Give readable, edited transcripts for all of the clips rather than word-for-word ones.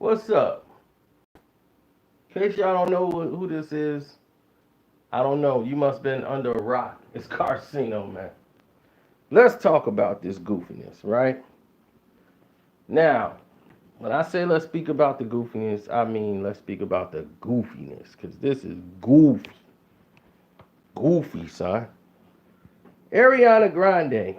What's up? In case y'all don't know who this is, I don't know. You must have been under a rock. It's Carcino, man. Let's talk about this goofiness, right? Now, when I say let's speak about the goofiness, I mean let's speak about the goofiness, because this is goofy. Goofy, son. Ariana Grande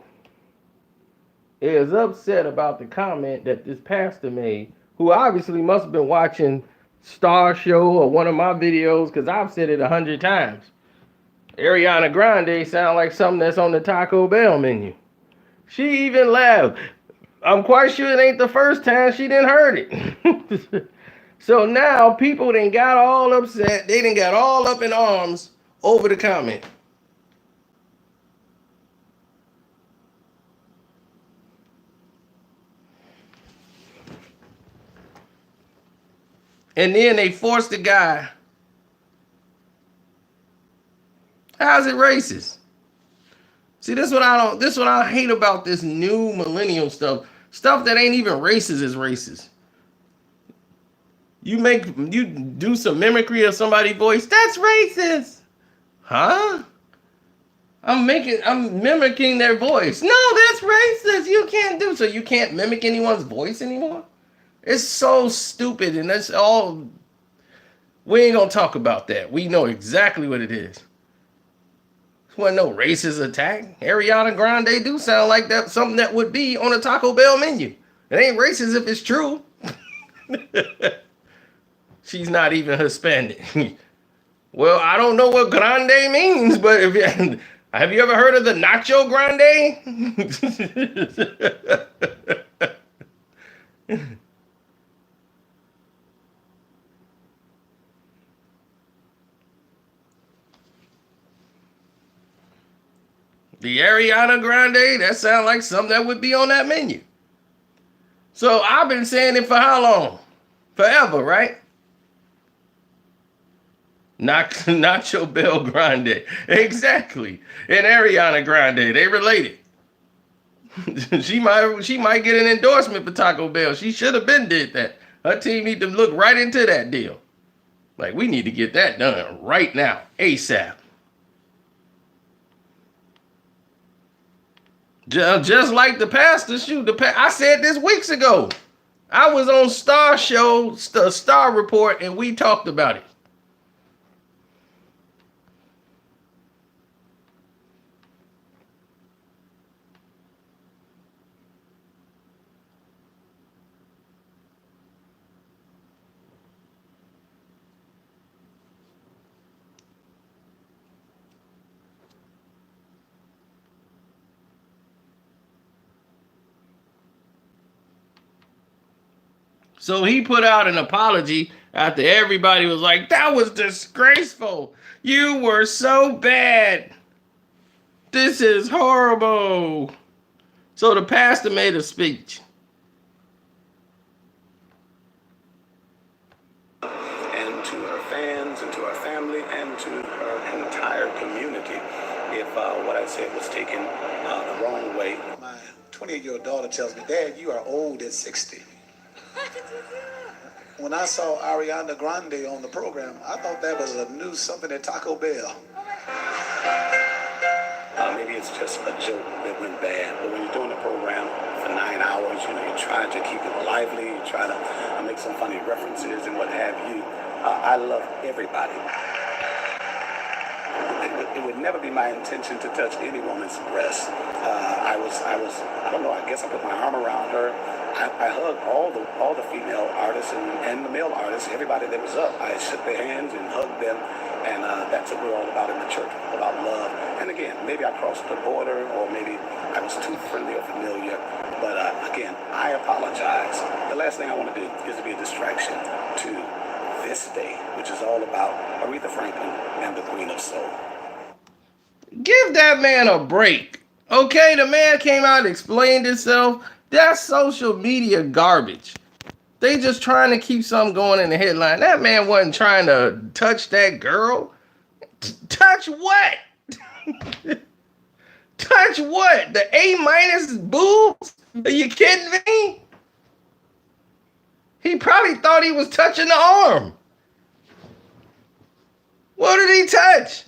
is upset about the comment that this pastor made, who obviously must have been watching Star Show or one of my videos, because I've said it 100 times. Ariana Grande sound like something that's on the Taco Bell menu. She even laughed. I'm quite sure it ain't the first time she didn't heard it. So now people done got all upset. They done got all up in arms over the comment. And then they forced the guy. How's it racist? See, this is what I hate about this new millennial stuff. Stuff that ain't even racist is racist. You do some mimicry of somebody's voice, that's racist. Huh? I'm mimicking their voice. No, that's racist. You can't do so. You can't mimic anyone's voice anymore. It's so stupid, and that's all. We ain't gonna talk about that. We know exactly what it is. It wasn't no racist attack. Ariana Grande do sound like that, something that would be on a Taco Bell menu. It ain't racist if it's true. She's not even Hispanic. Well, I don't know what grande means, but have you ever heard of the nacho grande? The Ariana Grande, that sounds like something that would be on that menu. So I've been saying it for how long? Forever, right? Nacho Bell Grande. Exactly. And Ariana Grande, they related. she might get an endorsement for Taco Bell. She should have been did that. Her team need to look right into that deal. Like, we need to get that done right now, ASAP. Just like the pastor, I said this weeks ago. I was on Star Show, Star Report, and we talked about it. So he put out an apology after everybody was like, that was disgraceful. You were so bad. This is horrible. So the pastor made a speech. And to her fans and to her family and to her entire community if what I said was taken the wrong way. My 28-year-old daughter tells me, Dad, you are old at 60. When I saw Ariana Grande on the program, I thought that was a new something at Taco Bell. Maybe it's just a joke that went bad, but when you're doing the program for 9 hours, you try to keep it lively, you try to make some funny references and what have you. I love everybody. It would never be my intention to touch any woman's breast. I don't know, I guess I put my arm around her. I hugged all the female artists and the male artists, everybody that was up. I shook their hands and hugged them, and that's what we're all about in the church, about love. And again, maybe I crossed the border, or maybe I was too friendly or familiar. But again, I apologize. The last thing I want to do is to be a distraction to this day, which is all about Aretha Franklin and the Queen of Soul. Give that man a break. Okay, the man came out and explained himself. That's social media garbage. They just trying to keep something going in the headline. That man wasn't trying to touch that girl. Touch what? Touch what? The A- boobs? Are you kidding me? He probably thought he was touching the arm. What did he touch?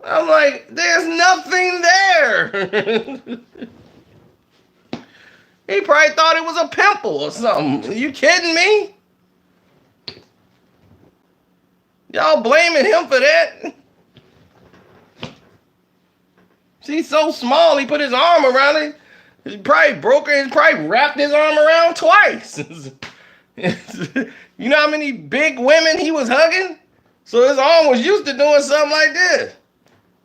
I'm like, there's nothing there. He probably thought it was a pimple or something. Are you kidding me? Y'all blaming him for that? She's so small, he put his arm around it. He probably broke it. He probably wrapped his arm around twice. You know how many big women he was hugging? So his arm was used to doing something like this.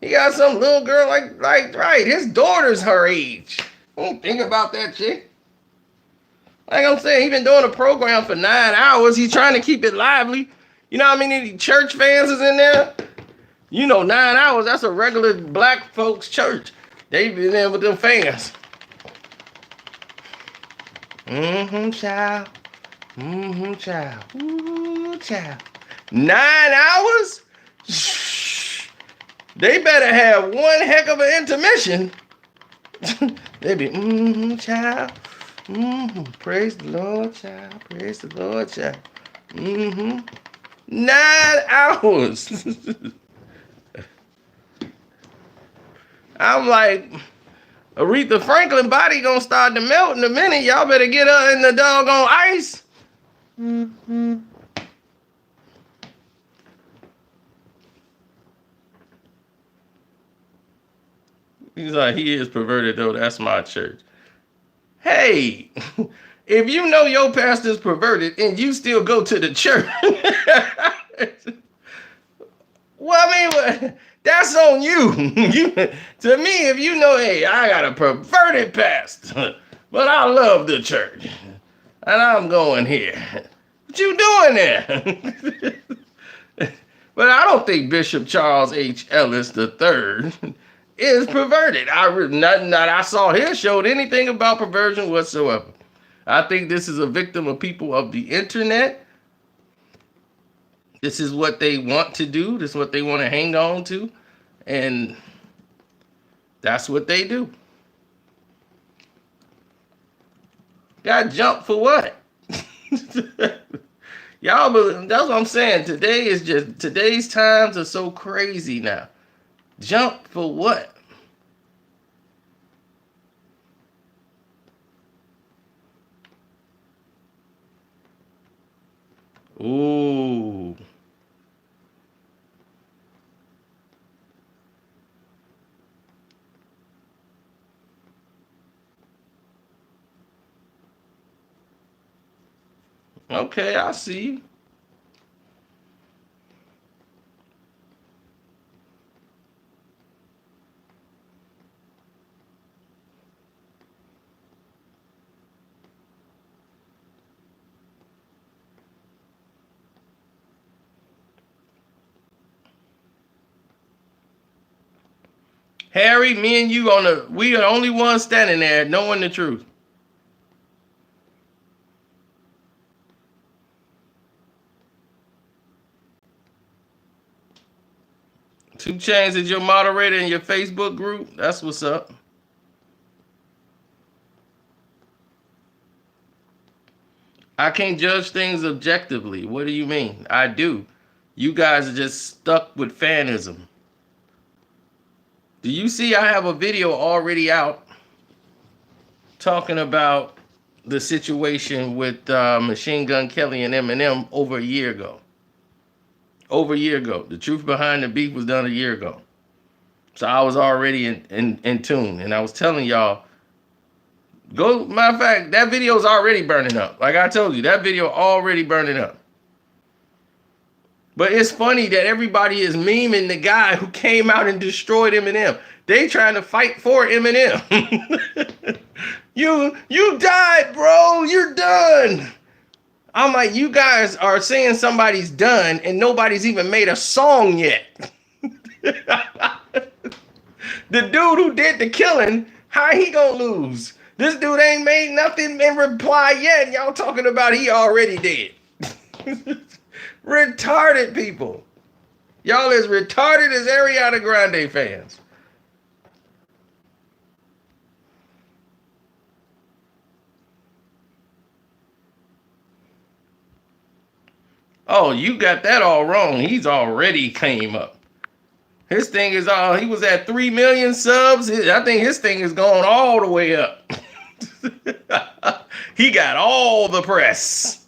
He got some little girl right. His daughter's her age. Don't think about that chick. Like I'm saying, he been doing a program for 9 hours. He's trying to keep it lively. You know how many church fans is in there? You know, 9 hours, that's a regular black folks church. They been there with them fans. Child. Child. Ooh, child. 9 hours? Shh. They better have one heck of an intermission. They be, child. Praise the Lord, child. Praise the Lord, child. 9 hours. I'm like, Aretha Franklin body gonna start to melt in a minute. Y'all better get her in the doggone ice. He's like, he is perverted though. That's my church. Hey, if you know your pastor's perverted and you still go to the church, well, I mean, that's on you. To me, if you know, hey, I got a perverted pastor, but I love the church, and I'm going here. What you doing there? But I don't think Bishop Charles H. Ellis III is perverted. Nothing that I saw here showed anything about perversion whatsoever. I think this is a victim of people of the internet. This is what they want to do. This is what they want to hang on to. And that's what they do. Got jumped for what? Y'all, that's what I'm saying. Today's times are so crazy now. Jump for what? Ooh. Okay, I see you. Harry, me and you we are the only ones standing there knowing the truth. 2 Chainz is your moderator in your Facebook group. That's what's up. I can't judge things objectively. What do you mean? I do. You guys are just stuck with fanism. Do you see I have a video already out talking about the situation with Machine Gun Kelly and Eminem over a year ago? Over a year ago. The truth behind the beef was done a year ago. So I was already in tune. And I was telling y'all, matter of fact, that video's already burning up. Like I told you, that video already burning up. But it's funny that everybody is memeing the guy who came out and destroyed Eminem. They trying to fight for Eminem. You died, bro. You're done. I'm like, you guys are saying somebody's done and nobody's even made a song yet. The dude who did the killing, how he gonna lose? This dude ain't made nothing in reply yet, and y'all talking about he already dead. Retarded people. Y'all as retarded as Ariana Grande fans. Oh, you got that all wrong. He's already came up. His thing is he was at 3 million subs. I think his thing is going all the way up. He got all the press.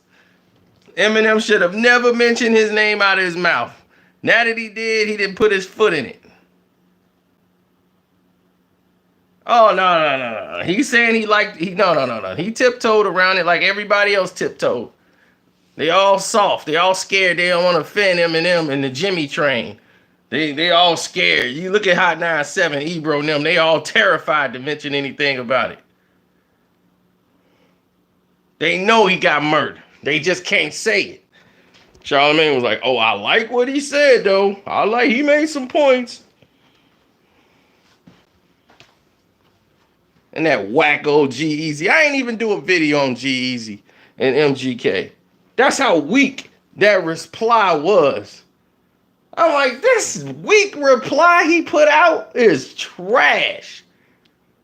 Eminem should have never mentioned his name out of his mouth. Now that he didn't put his foot in it. Oh, no. He's saying no. He tiptoed around it like everybody else tiptoed. They all soft. They all scared. They don't want to offend Eminem and the Jimmy train. They all scared. You look at Hot 97, Ebro and them. They all terrified to mention anything about it. They know he got murdered. They just can't say it. Charlamagne was like, oh, I like what he said, though. He made some points. And that wacko G-Eazy. I ain't even do a video on G-Eazy and MGK. That's how weak that reply was. I'm like, this weak reply he put out is trash.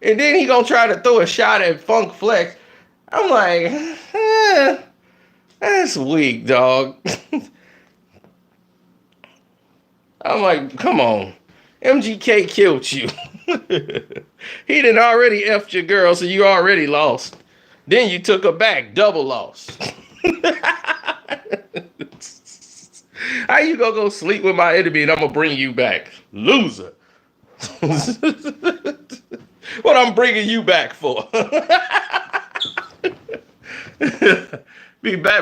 And then he gonna try to throw a shot at Funk Flex. I'm like, that's weak, dog. I'm like, come on. MGK killed you. He done already effed your girl, so you already lost. Then you took her back, double loss. How you gonna go sleep with my enemy and I'm gonna bring you back? Loser. What I'm bringing you back for?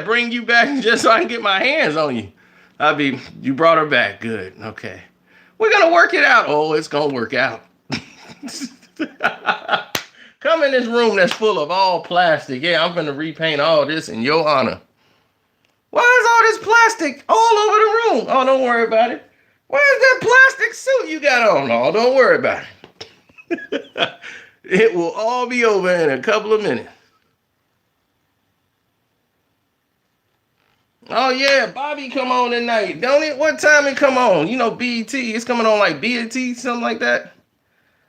Bring you back just so I can get my hands on you. You brought her back. Good. Okay. We're gonna work it out. Oh, it's gonna work out. Come in this room that's full of all plastic. Yeah, I'm gonna repaint all this in your honor. Why is all this plastic all over the room? Oh, don't worry about it. Where's that plastic suit you got on? Oh, don't worry about it. It will all be over in a couple of minutes. Oh, yeah, Bobby come on tonight. Don't it? What time it come on? You know, BET. It's coming on like BET, something like that.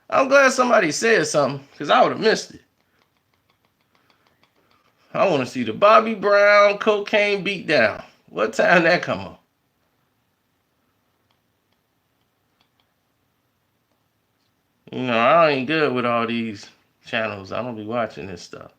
I'm glad somebody said something, because I would have missed it. I want to see the Bobby Brown cocaine beatdown. What time that come on? You know, I ain't good with all these channels. I don't be watching this stuff.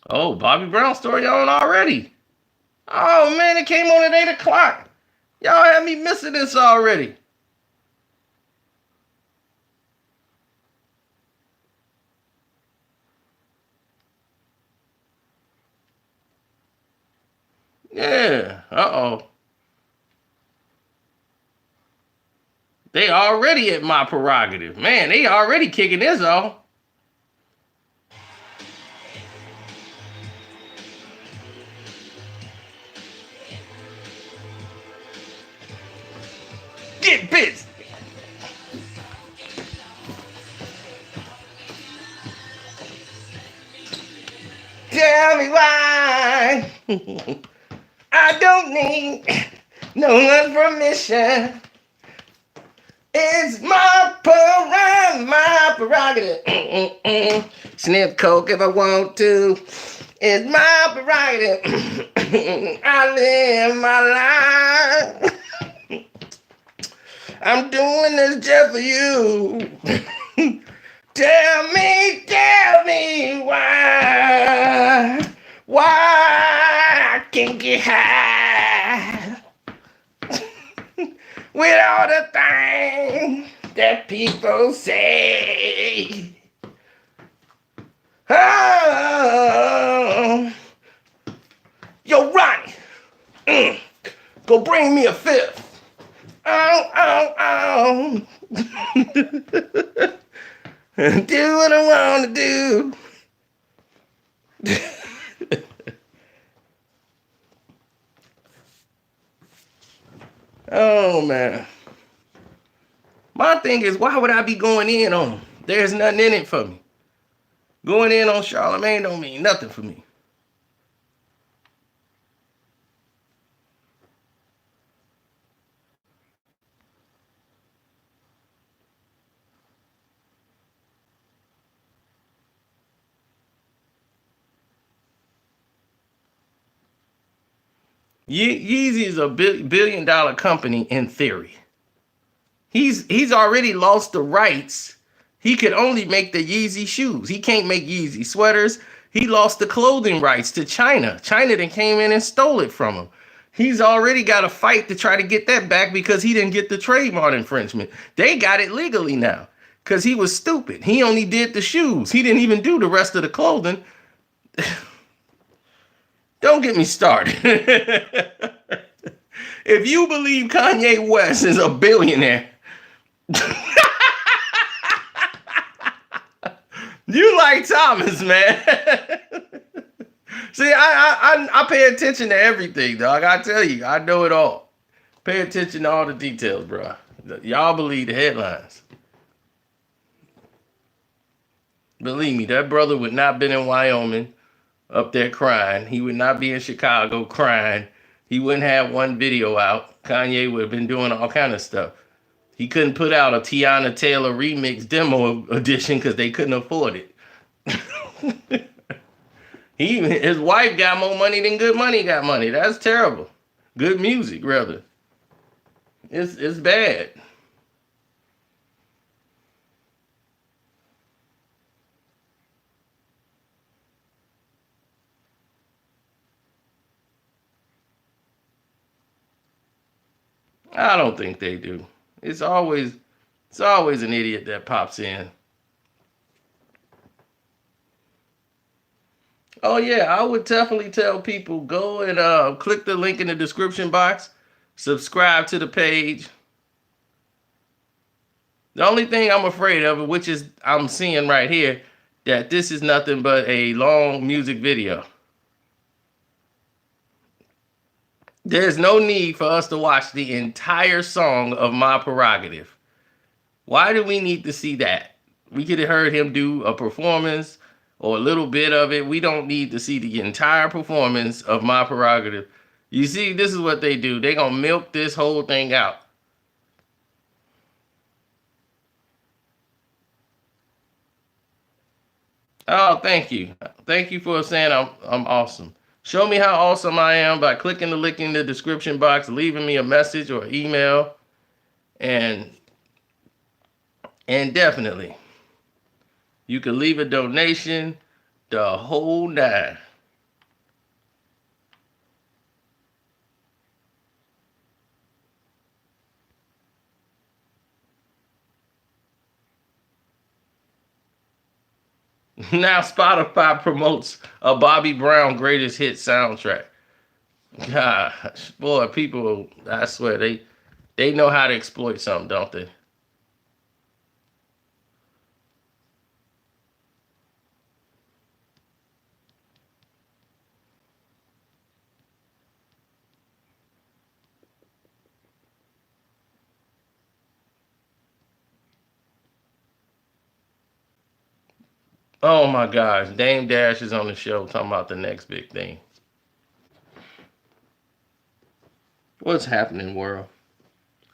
Oh, Bobby Brown story on already. Oh, man, it came on at 8 o'clock. Y'all had me missing this already. Yeah, uh-oh. They already at my prerogative. Man, they already kicking this off. Get pissed. Tell me why I don't need no one's permission. It's my prerogative. Sniff coke if I want to. It's my prerogative. I live my life. I'm doing this just for you. Tell me why I can't get high with all the things that people say. Oh, yo, Ronnie, go bring me a fifth. Oh. Do what I want to do. Oh man. My thing is, why would I be going in on him? There's nothing in it for me. Going in on Charlemagne don't mean nothing for me. Yeezy is a billion-dollar company in theory. He's already lost the rights. He could only make the Yeezy shoes. He can't make Yeezy sweaters. He lost the clothing rights to China. China then came in and stole it from him. He's already got a fight to try to get that back because he didn't get the trademark infringement. They got it legally now because he was stupid. He only did the shoes. He didn't even do the rest of the clothing. Don't get me started. If you believe Kanye West is a billionaire, you like Thomas, man. See, I pay attention to everything, dog. I tell you, I know it all. Pay attention to all the details, bro. Y'all believe the headlines. Believe me, that brother would not been in Wyoming up there crying. He would not be in Chicago crying. He wouldn't have one video out. Kanye would have been doing all kind of stuff. He couldn't put out a Tiana Taylor remix demo edition because they couldn't afford it. His wife got more money than Good Money got money. That's terrible. Good music, rather. It's bad. I don't think they do. It's always an idiot that pops in. Oh yeah, I would definitely tell people go and click the link in the description box, subscribe to the page. The only thing I'm afraid of, which is I'm seeing right here, that this is nothing but a long music video. There's no need for us to watch the entire song of My Prerogative. Why do we need to see that? We could have heard him do a performance or a little bit of it. We don't need to see the entire performance of My Prerogative. You see, this is what they do. They're going to milk this whole thing out. Oh, thank you. Thank you for saying I'm awesome. Show me how awesome I am by clicking the link in the description box, leaving me a message or email, and definitely you can leave a donation, the whole nine. Now Spotify promotes a Bobby Brown greatest hit soundtrack. Gosh, boy, people, I swear they know how to exploit something, don't they? Oh my gosh, Dame Dash is on the show talking about the next big thing. What's happening, world?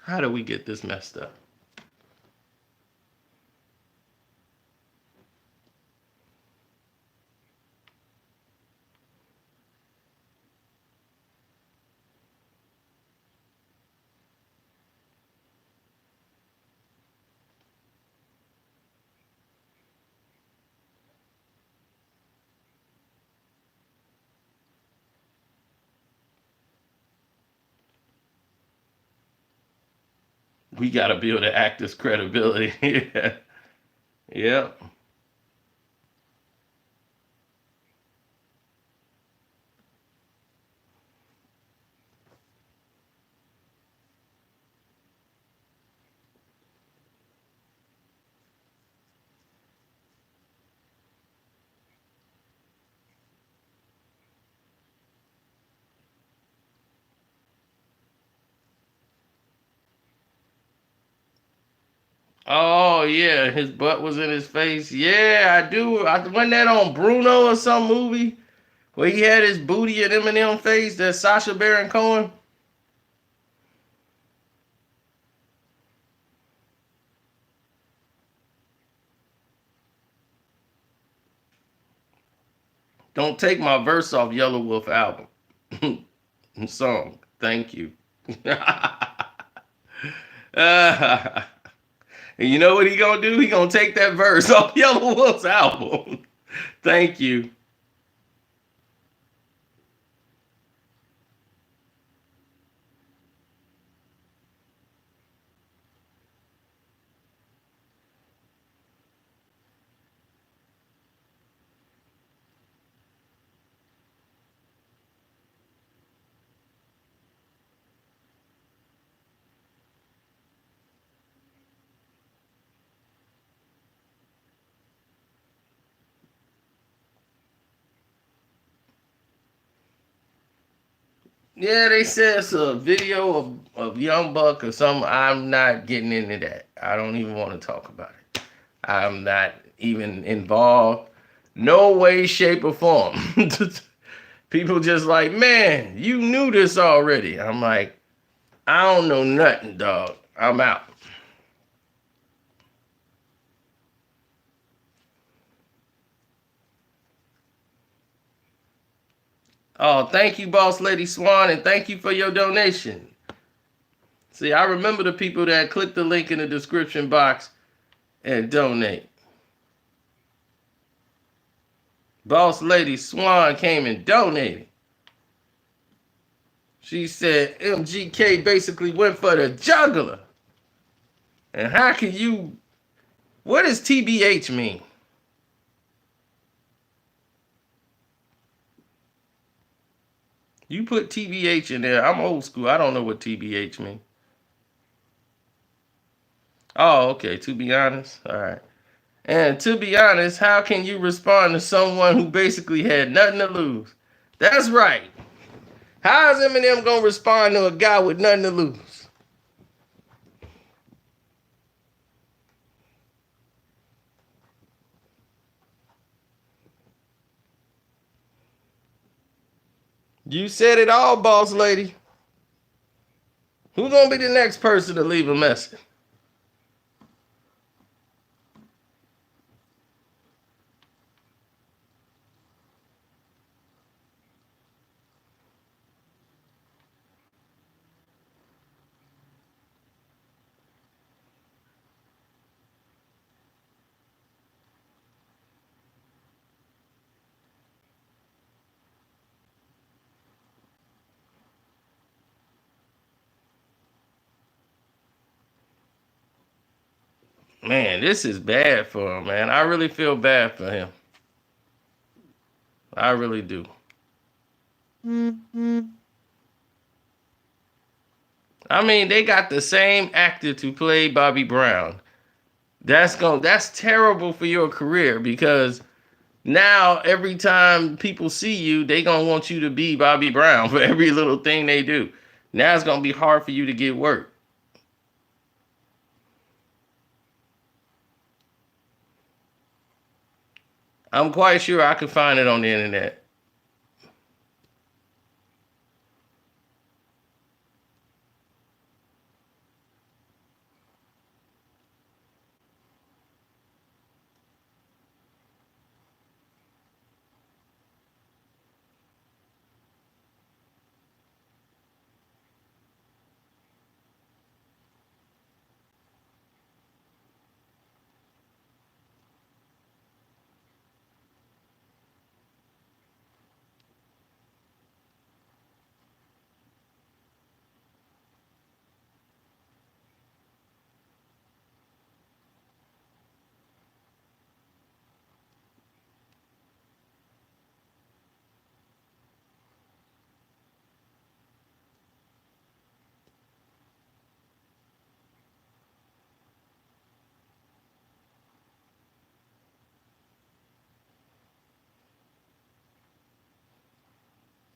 How do we get this messed up? We got to be able to act as credibility. Yeah. Yep. Oh yeah, his butt was in his face. Yeah, I do. Wasn't that on Bruno or some movie where he had his booty and Eminem face? That Sacha Baron Cohen. Don't take my verse off Yellow Wolf album song. Thank you. And you know what he gonna do? He gonna take that verse off Yellow Wolf's album. Thank you. Yeah, they said it's a video of Young Buck or something. I'm not getting into that. I don't even want to talk about it. I'm not even involved. No way, shape, or form. People just like, man, you knew this already. I'm like, I don't know nothing, dog. I'm out. Oh, thank you, Boss Lady Swan, and thank you for your donation. See, I remember the people that click the link in the description box and donate. Boss Lady Swan came and donated. She said MGK basically went for the juggler. And how can you... What does TBH mean? You put TBH in there. I'm old school. I don't know what TBH means. Oh, okay. To be honest. All right. And to be honest, how can you respond to someone who basically had nothing to lose? That's right. How is Eminem going to respond to a guy with nothing to lose? You said it all, boss lady. Who's going to be the next person to leave a message? Man, this is bad for him, man. I really feel bad for him. I really do. I mean, they got the same actor to play Bobby Brown. That's terrible for your career because now every time people see you, they gonna want you to be Bobby Brown for every little thing they do. Now it's gonna be hard for you to get work. I'm quite sure I could find it on the internet.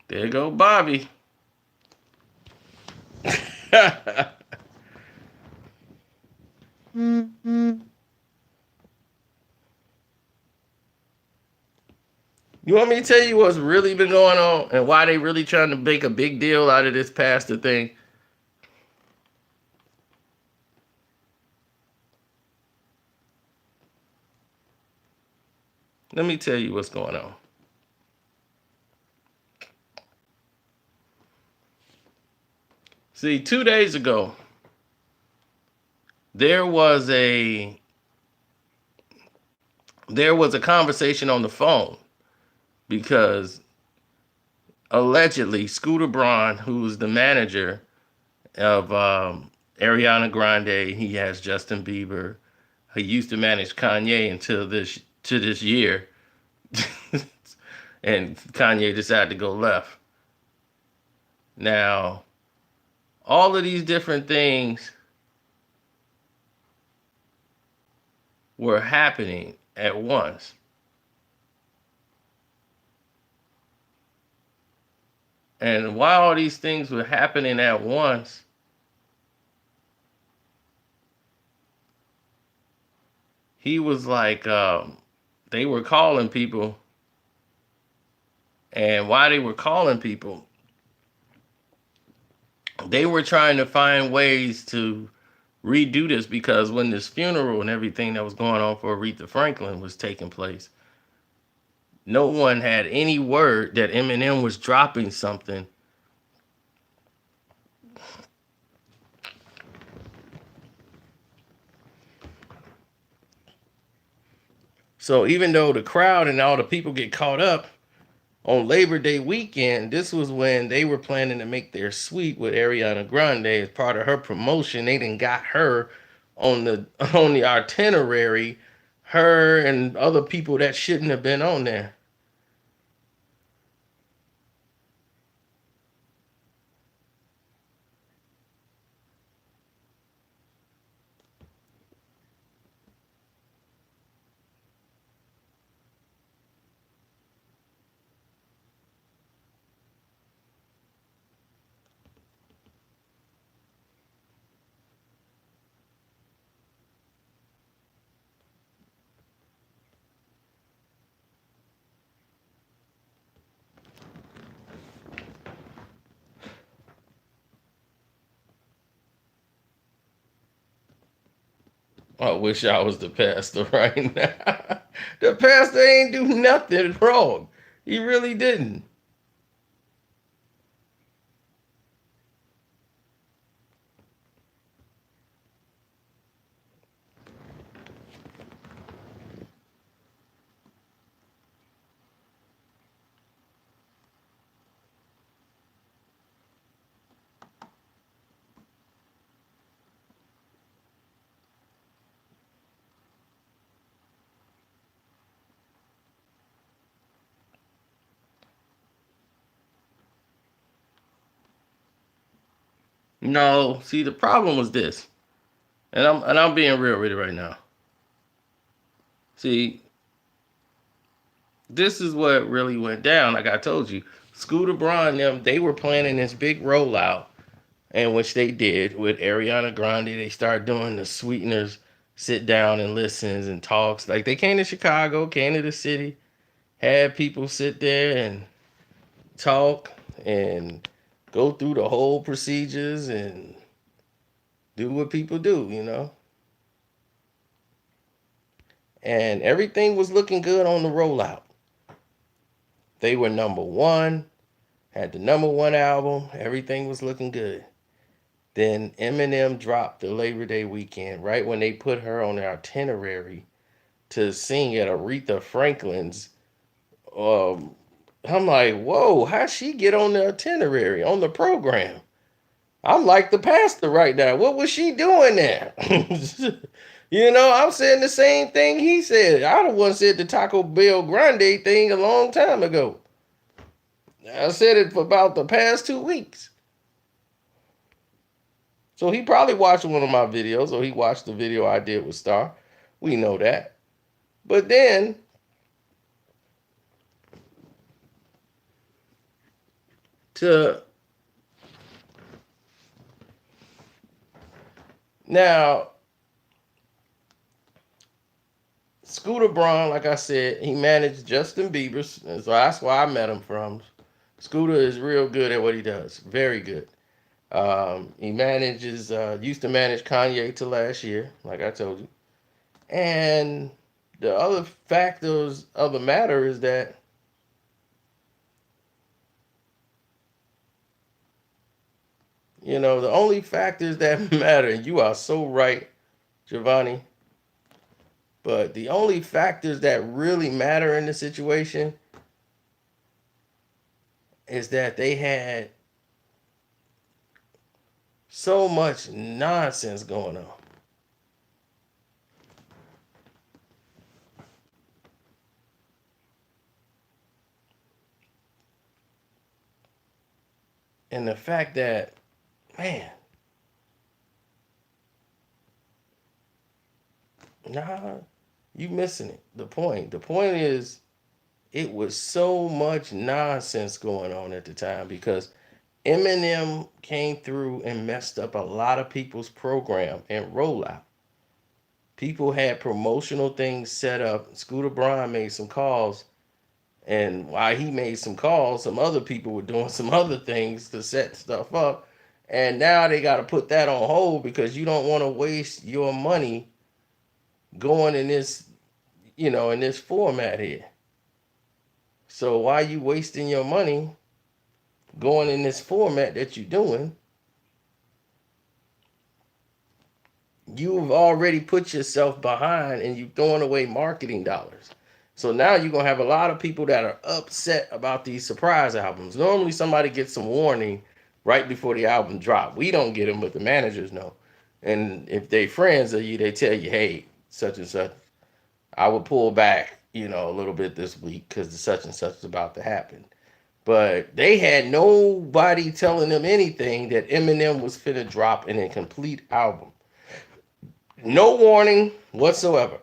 There go Bobby. You want me to tell you what's really been going on and why they really trying to make a big deal out of this pastor thing? Let me tell you what's going on. See, 2 days ago, there was a conversation on the phone because allegedly Scooter Braun, who's the manager of Ariana Grande, he has Justin Bieber. He used to manage Kanye until this year, and Kanye decided to go left. Now, all of these different things were happening at once. And while all these things were happening at once, he was like, they were calling people. And while they were calling people, they were trying to find ways to redo this, because when this funeral and everything that was going on for Aretha Franklin was taking place, no one had any word that Eminem was dropping something. So even though the crowd and all the people get caught up on Labor Day weekend, this was when they were planning to make their suite with Ariana Grande as part of her promotion. They didn't got her on the itinerary, her and other people that shouldn't have been on there. I wish I was the pastor right now. The pastor ain't do nothing wrong. He really didn't. No, see, the problem was this, and I'm being real with it right now. See, this is what really went down. Like I told you, Scooter Braun and them, they were planning this big rollout, and which they did with Ariana Grande. They started doing the sweeteners sit down and listens and talks. Like they came to Chicago, came to the city, had people sit there and talk and go through the whole procedures and do what people do, And everything was looking good on the rollout. They were number one, had the number one album, everything was looking good. Then Eminem dropped the Labor Day weekend, right when they put her on the itinerary to sing at Aretha Franklin's. Um, I'm like, whoa, how'd she get on the itinerary, on the program? I'm like the pastor right now. What was she doing there? I'm saying the same thing he said. I the one said the Taco Bell Grande thing a long time ago. I said it for about the past 2 weeks. So he probably watched one of my videos, or he watched the video I did with Star. We know that. But then to now Scooter Braun, like I said, he managed Justin Bieber's, and so that's where I met him from. Scooter is real good at what he does, very good. He manages, used to manage Kanye till last year, like I told you. And the other factors of the matter is that the only factors that matter, and you are so right, Giovanni, but the only factors that really matter in the situation is that they had so much nonsense going on. And the fact that, man, nah, you missing it. The point. The point is, it was so much nonsense going on at the time because Eminem came through and messed up a lot of people's program and rollout. People had promotional things set up. Scooter Braun made some calls, and while he made some calls, some other people were doing some other things to set stuff up. And now they got to put that on hold because you don't want to waste your money going in this format here. So why you wasting your money going in this format that you're doing? You've already put yourself behind and you're throwing away marketing dollars. So now you're going to have a lot of people that are upset about these surprise albums. Normally somebody gets some warning right before the album drop. We don't get them, but the managers know. And if they friends of you, they tell you, hey, such and such, I would pull back, a little bit this week because the such and such is about to happen. But they had nobody telling them anything that Eminem was finna drop an incomplete album. No warning whatsoever.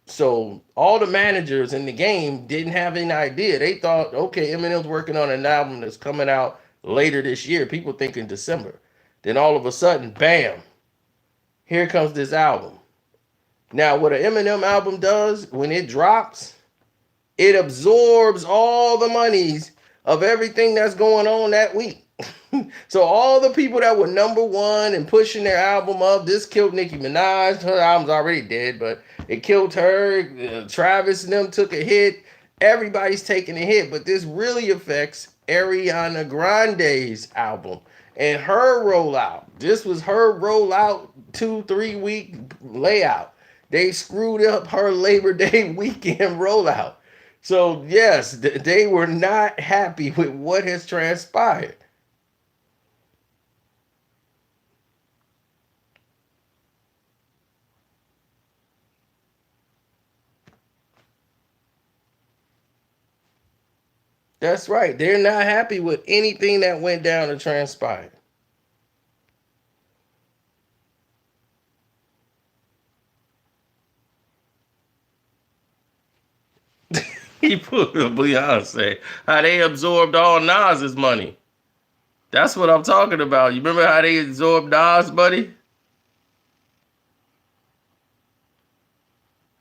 So all the managers in the game didn't have any idea. They thought, okay, Eminem's working on an album that's coming out later this year. People think in December. Then all of a sudden, bam, here comes this album. Now, what an Eminem album does when it drops, it absorbs all the monies of everything that's going on that week. So all the people that were number one and pushing their album up, this killed Nicki Minaj. Her album's already dead, but it killed her. Travis and them took a hit. Everybody's taking a hit, but this really affects Ariana Grande's album and her rollout. This was her rollout 2-3 week layout. They screwed up her Labor Day weekend rollout. So yes, they were not happy with what has transpired. That's right. They're not happy with anything that went down and transpired. He put Beyonce. How they absorbed all Nas's money. That's what I'm talking about. You remember how they absorbed Nas, buddy?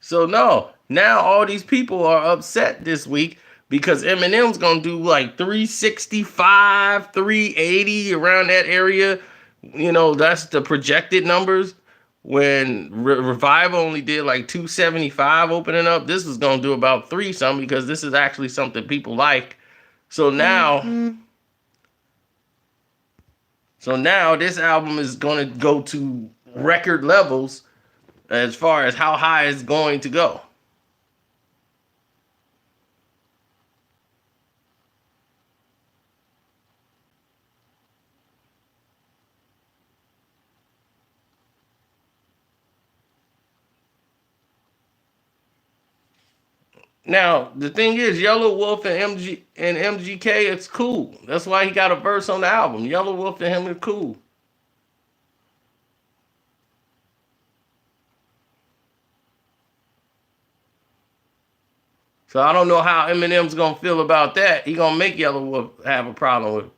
So no, now all these people are upset this week because Eminem's gonna do like 365, 380 around that area. That's the projected numbers. When Revival only did like 275 opening up, this is gonna do about three something because this is actually something people like. So now, this album is gonna go to record levels as far as how high it's going to go. Now, the thing is, Yellow Wolf and MGK, it's cool. That's why he got a verse on the album. Yellow Wolf and him are cool. So I don't know how Eminem's gonna feel about that. He gonna make Yellow Wolf have a problem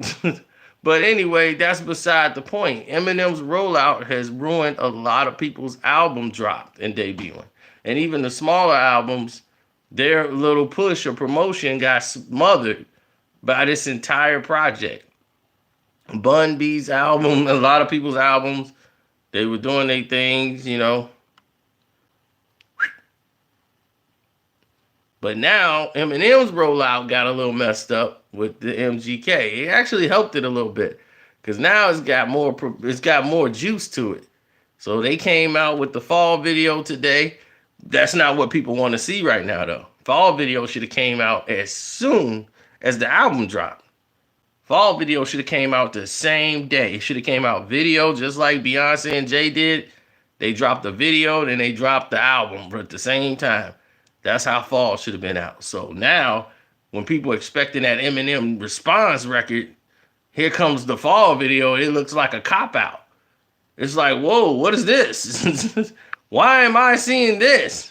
with it. But anyway, that's beside the point. Eminem's rollout has ruined a lot of people's album dropped and debuting. And even the smaller albums, their little push or promotion got smothered by this entire project. Bun B's album, a lot of people's albums, they were doing their things, you know. But now Eminem's rollout got a little messed up with the MGK. It actually helped it a little bit because now it's got more juice to it. So they came out with the fall video today. That's not what people want to see right now, though. Fall video should have came out as soon as the album dropped. Fall video should have came out the same day. It should have came out video just like Beyonce and Jay did. They dropped the video, then they dropped the album at the same time. That's how fall should have been out. So now, when people expecting that Eminem response record, here comes the fall video. It looks like a cop out. It's like, whoa, what is this? Why am I seeing this?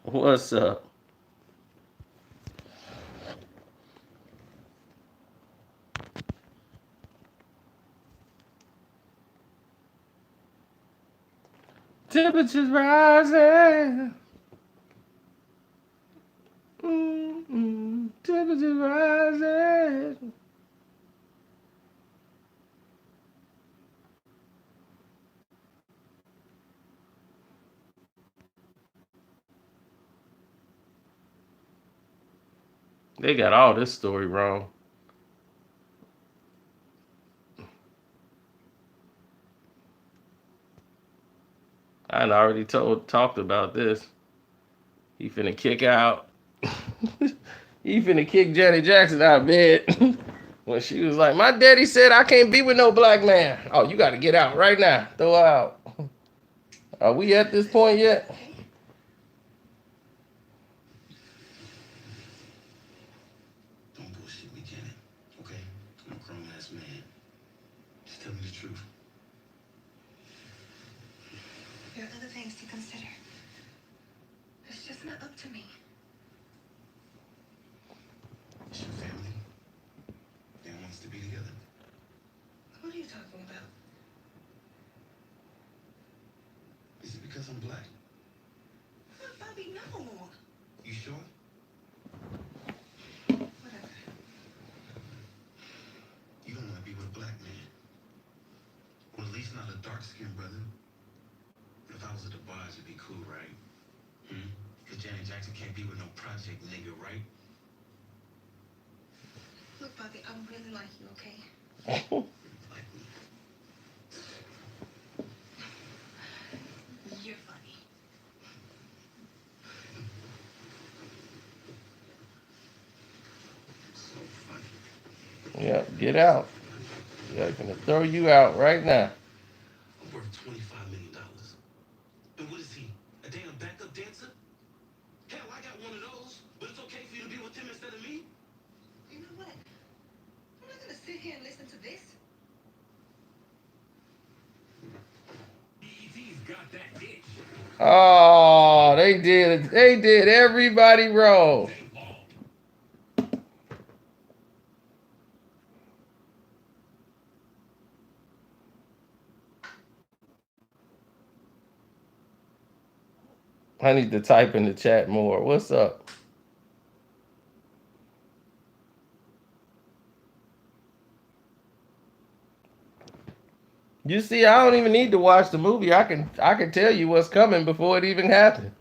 What's up? Temperatures rising. Temperatures rising. They got all this story wrong. I already talked about this. He finna kick out. He finna kick Janet Jackson out of bed when she was like, "My daddy said I can't be with no black man." Oh, you got to get out right now. Throw her out. Are we at this point yet? Don't bullshit me, Janet. Okay? I'm a grown ass man. Just tell me the truth. There are other things to consider. It's just not up to me. It's your family. They want us to be together. What are you talking about? Is it because I'm black? Look, Bobby, no. You sure? Whatever. You don't want to be with a black man. Or at least not a dark-skinned brother. If I was at the bars, it'd be cool, right? Because Janet Jackson can't be with no project nigga, right? Look, Bobby, I really like you, okay? Like me. You're funny. Get out. They're gonna throw you out right now. I'm worth $25 million. And what is he? A damn backup dancer? Hell, I got one of those. But it's okay for you to be with him instead of me? You know what? I'm not gonna sit here and listen to this. BET's got that itch. Oh, they did it. They did everybody wrong. I need to type in the chat more. What's up? You see, I don't even need to watch the movie. I can tell you what's coming before it even happened.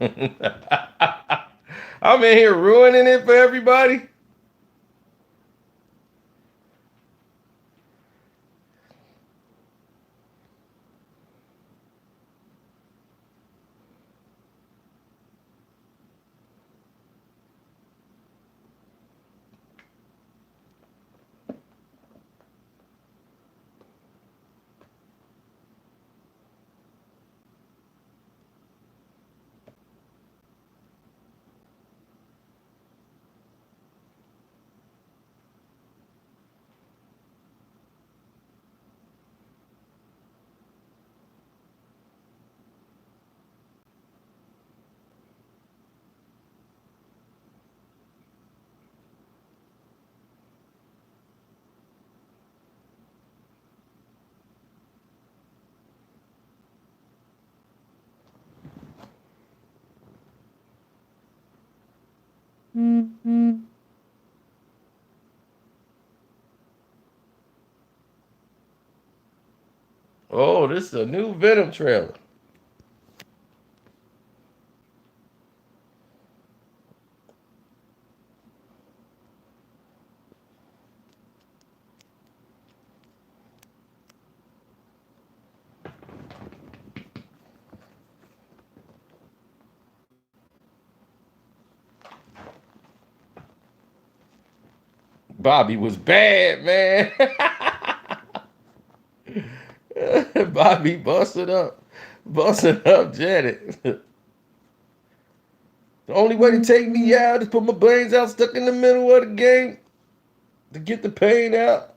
I'm in here ruining it for everybody. Oh, this is a new Venom trailer. Bobby was bad, man. Bobby busted up Janet. The only way to take me out is put my brains out stuck in the middle of the game to get the pain out.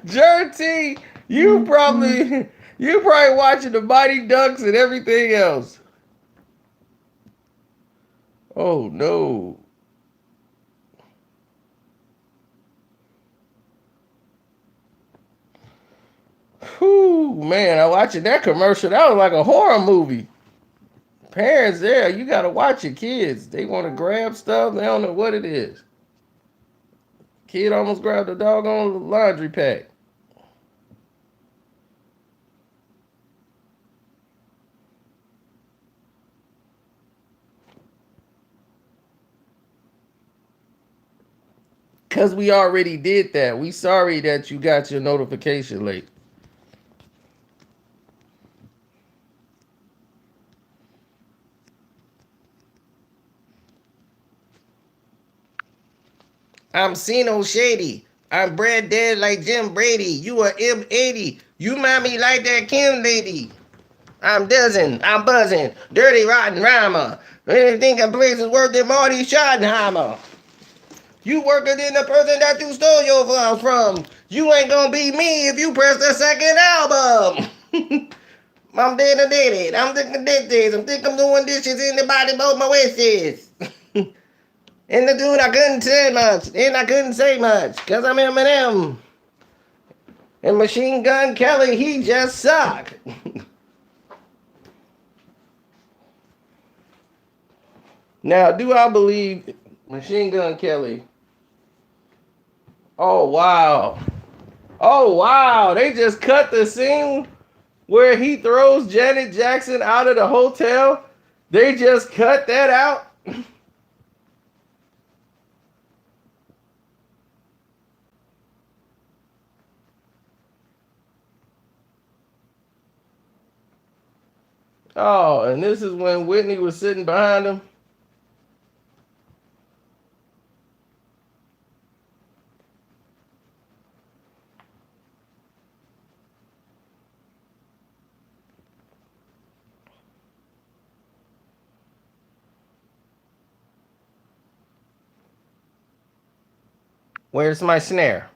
Jerty, you probably watching the Mighty Ducks and everything else. Oh no. Whew, man, I watching that commercial. That was like a horror movie. Parents there, you gotta watch your kids. They want to grab stuff, they don't know what it is. Kid almost grabbed a doggone laundry pack. Cause we already did that. We sorry that you got your notification late. I'm Sino Shady. I'm Brad Dead like Jim Brady. You are M80. You mommy like that Kim lady. I'm dozen. I'm buzzing. Dirty rotten rhymer. Anything a place is worth than Marty Schottenheimer. You worker than the person that you stole your files from. You ain't gonna be me if you press the second album. I'm dead and did it. I'm thinking dishes. I'm thinking I'm doing dishes. Anybody but my wishes. And the dude, I couldn't say much. And I couldn't say much because I'm Eminem. And Machine Gun Kelly, he just sucked. Now, do I believe Machine Gun Kelly? Oh, wow. Oh, wow. They just cut the scene where he throws Janet Jackson out of the hotel. They just cut that out. Oh, and this is when Whitney was sitting behind him. Where's my snare?